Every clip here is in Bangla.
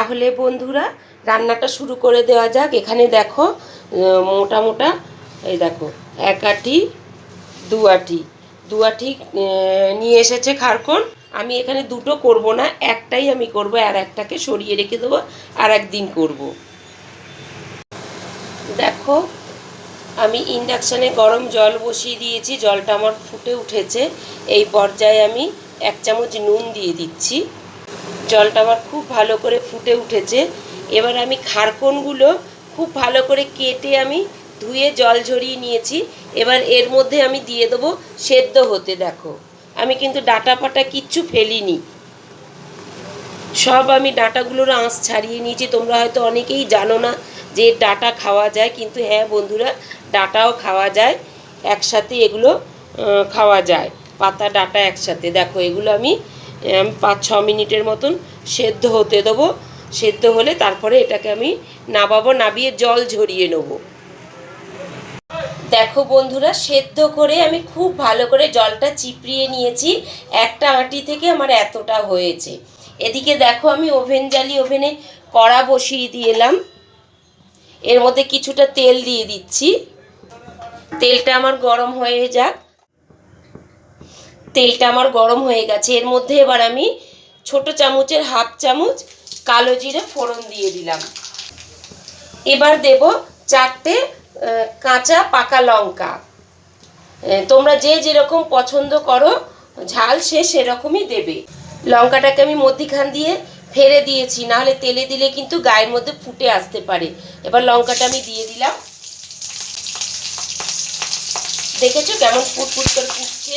তাহলে বন্ধুরা রান্নাটা শুরু করে দেওয়া যাক। এখানে দেখো মোটা মোটা এই দেখো এক আটি দু আটি নিয়ে এসেছে খারকন। আমি এখানে দুটো করব না, একটাই আমি করব, আর একটাকে সরিয়ে রেখে দেবো, আর একদিন করব। দেখো আমি ইন্ডাকশানে গরম জল বসিয়ে দিয়েছি, জলটা আমার ফুটে উঠেছে। এই পর্যায়ে আমি 1 চামচ নুন দিয়ে দিচ্ছি। জলটা আমার খুব ভালো করে ফুটে উঠেছে। এবার আমি খারকনগুলো খুব ভালো করে কেটে আমি ধুয়ে জল ঝরিয়ে নিয়েছি। এবার এর মধ্যে আমি দিয়ে দেবো সেদ্ধ হতে। দেখো আমি কিন্তু ডাঁটা পাটা কিচ্ছু ফেলিনি, সব আমি ডাঁটাগুলোর আঁশ ছাড়িয়ে নিয়েছি। তোমরা হয়তো অনেকেই জানো না যে ডাঁটা খাওয়া যায়, কিন্তু হ্যাঁ বন্ধুরা, ডাঁটাও খাওয়া যায়, একসাথে এগুলো খাওয়া যায়, পাতা ডাঁটা একসাথে। দেখো এগুলো আমি 5-6 মিনিটের মতন সেদ্ধ হতে দেবো। সেদ্ধ হলে তারপরে এটাকে আমি নামাবো, নামিয়ে জল ঝরিয়ে নেব। দেখো বন্ধুরা, সেদ্ধ করে আমি খুব ভালো করে জলটা চিপড়িয়ে নিয়েছি। একটা আঁটি থেকে আমার এতটা হয়েছে। এদিকে দেখো আমি ওভেন জ্বালিয়ে ওভেনে কড়া বসিয়ে দিলাম। এর মধ্যে কিছুটা তেল দিয়ে দিচ্ছি। তেলটা আমার গরম হয়ে যাক। তেলটা আমার গরম হয়ে গেছে। এর মধ্যে এবার আমি ছোট চামচের 1/2 চামচ কালো জিরে ফোড়ন দিয়ে দিলাম। এবার দেব 4টে কাঁচা পাকা লঙ্কা। তোমরা যে যেরকম পছন্দ করো ঝাল সে সেরকমই দেবে। লঙ্কাটাকে আমি মধ্যিখান দিয়ে ফেলে দিয়েছি, নাহলে তেলে দিলে কিন্তু গায়ের মধ্যে ফুটে আসতে পারে। এবার লঙ্কাটা আমি দিয়ে দিলাম। দেখেছো কেমন ফুটফুট করে ফুটছে।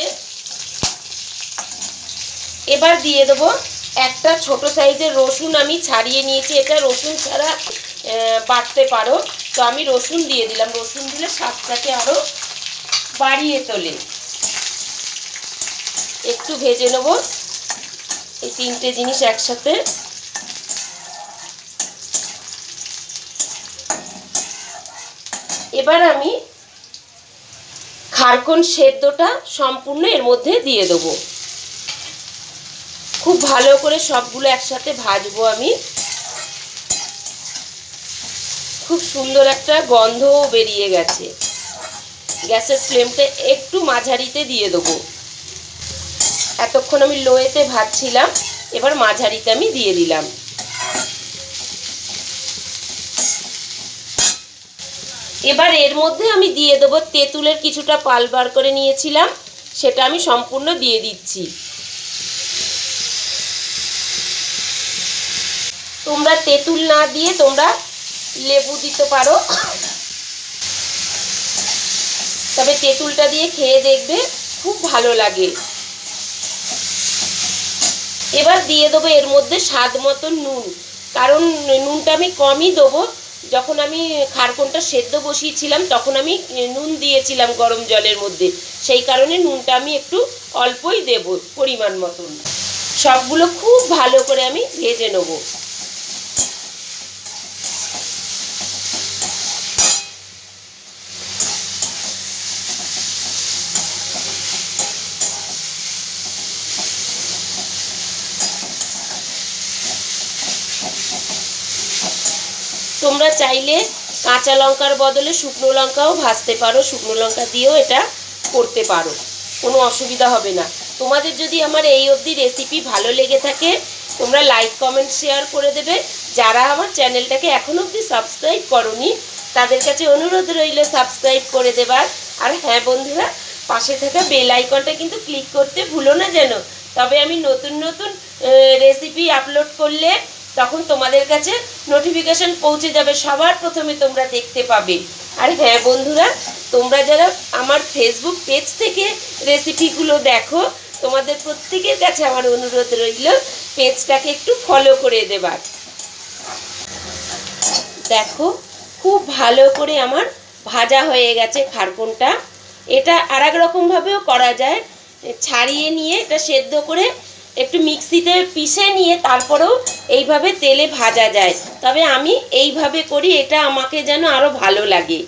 এবার দিয়ে দেবো একটা ছোট সাইজের রসুন, আমি ছাড়িয়ে নিয়েছি। এটা রসুন ছাড়া বাটতে পারো, তো আমি রসুন দিয়ে দিলাম। রসুন দিলে স্বাদটাকে আরও বাড়িয়ে তোলে। একটু ভেজে নেব এই 3টে জিনিস একসাথে। এবার আমি খারকন সেদ্ধটা সম্পূর্ণ এর মধ্যে দিয়ে দেবো। খুব ভালো করে সবগুলো একসাথে ভাজবো আমি। খুব সুন্দর একটা গন্ধও বেরিয়ে গেছে। গ্যাসের ফ্লেমটা একটু মাঝারিতে দিয়ে দেবো। এতক্ষণ আমি লোয়েতে ভাজছিলাম, এবার মাঝারিতে আমি দিয়ে দিলাম। এবার এর মধ্যে আমি দিয়ে দেবো তেঁতুলের কিছুটা পাল বার করে নিয়েছিলাম, সেটা আমি সম্পূর্ণ দিয়ে দিচ্ছি। তোমরা তেঁতুল না দিয়ে তোমরা লেবু দিতে পারো, তবে তেঁতুলটা দিয়ে খেয়ে দেখবে খুব ভালো লাগে। এবার দিয়ে দেবো এর মধ্যে স্বাদ মতো নুন, কারণ নুনটা আমি কমই দেবো। যখন আমি খারকনটা সেদ্ধ বসিয়েছিলাম তখন আমি নুন দিয়েছিলাম গরম জলের মধ্যে, সেই কারণে নুনটা আমি একটু অল্পই দেব, পরিমাণ মতন। সবগুলো খুব ভালো করে আমি ভেজে নেব। তোমরা চাইলে কাঁচা লঙ্কার বদলে শুকনো লঙ্কাও ভাজতে পারো, শুকনো লঙ্কা দিয়েও এটা করতে পারো, কোনো অসুবিধা হবে না। তোমাদের যদি আমার এই অবধি রেসিপি ভালো লেগে থাকে তোমরা লাইক কমেন্ট শেয়ার করে দেবে। যারা আমার চ্যানেলটাকে এখনও অবধি সাবস্ক্রাইব করোনি তাদের কাছে অনুরোধ রইল সাবস্ক্রাইব করে দেবার। আর হ্যাঁ বন্ধুরা, পাশে থাকা বেল আইকনটা কিন্তু ক্লিক করতে ভুলো না যেন, তবে আমি নতুন নতুন রেসিপি আপলোড করলে তখন তোমাদের কাছে নোটিফিকেশন পৌঁছে যাবে, সবার প্রথমে তোমরা দেখতে পাবে। আর হ্যাঁ বন্ধুরা, তোমরা যারা আমার ফেসবুক পেজ থেকে রেসিপিগুলো দেখো তোমাদের প্রত্যেকের কাছে আমার অনুরোধ রইল পেজটাকে একটু ফলো করে দেবার। দেখো খুব ভালো করে আমার ভাজা হয়ে গেছে খারকনটা। এটা আর এক রকমভাবেও করা যায়, ছাড়িয়ে নিয়ে এটা সেদ্ধ করে একটু মিক্সিতে পিষে নিয়ে তারপরেও এইভাবে তেলে ভাজা যায়, তবে আমি এইভাবে করি, এটা আমাকে যেন আরও ভালো লাগে।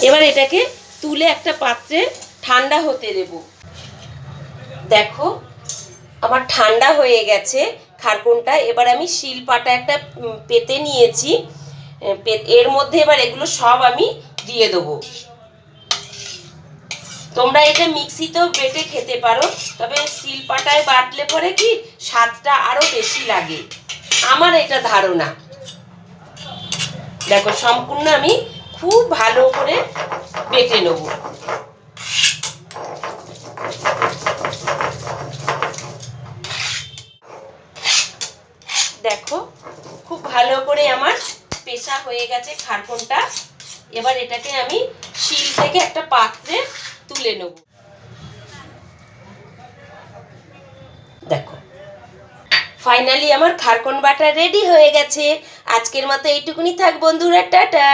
এবার এটাকে তুলে একটা পাত্রে ঠান্ডা হতে দেব। দেখো আমার ঠান্ডা হয়ে গেছে খারকনটা। এবার আমি শিলপাটা একটা পেতে নিয়েছি, এর মধ্যে এবার এগুলো সব আমি দিয়ে দেবো। তোমরা এটা মিক্সিতেও বেটে খেতে পারো, তবে শিলপাটায় বাটলে পরে কি স্বাদটা আরো বেশি লাগে, আমার এটা ধারণা। দেখো সম্পূর্ণ আমি খুব ভালো করে বেটে নেব। দেখো খুব ভালো করে আমার পেশা হয়ে গেছে খারকনটা। এবার এটাকে আমি শিল থেকে একটা পাত্রে তুলে নেব। দেখো ফাইনালি আমার খারকন বাটা রেডি হয়ে গেছে। আজকের মতো এইটুকুনি থাক বন্ধুরা, টাটা।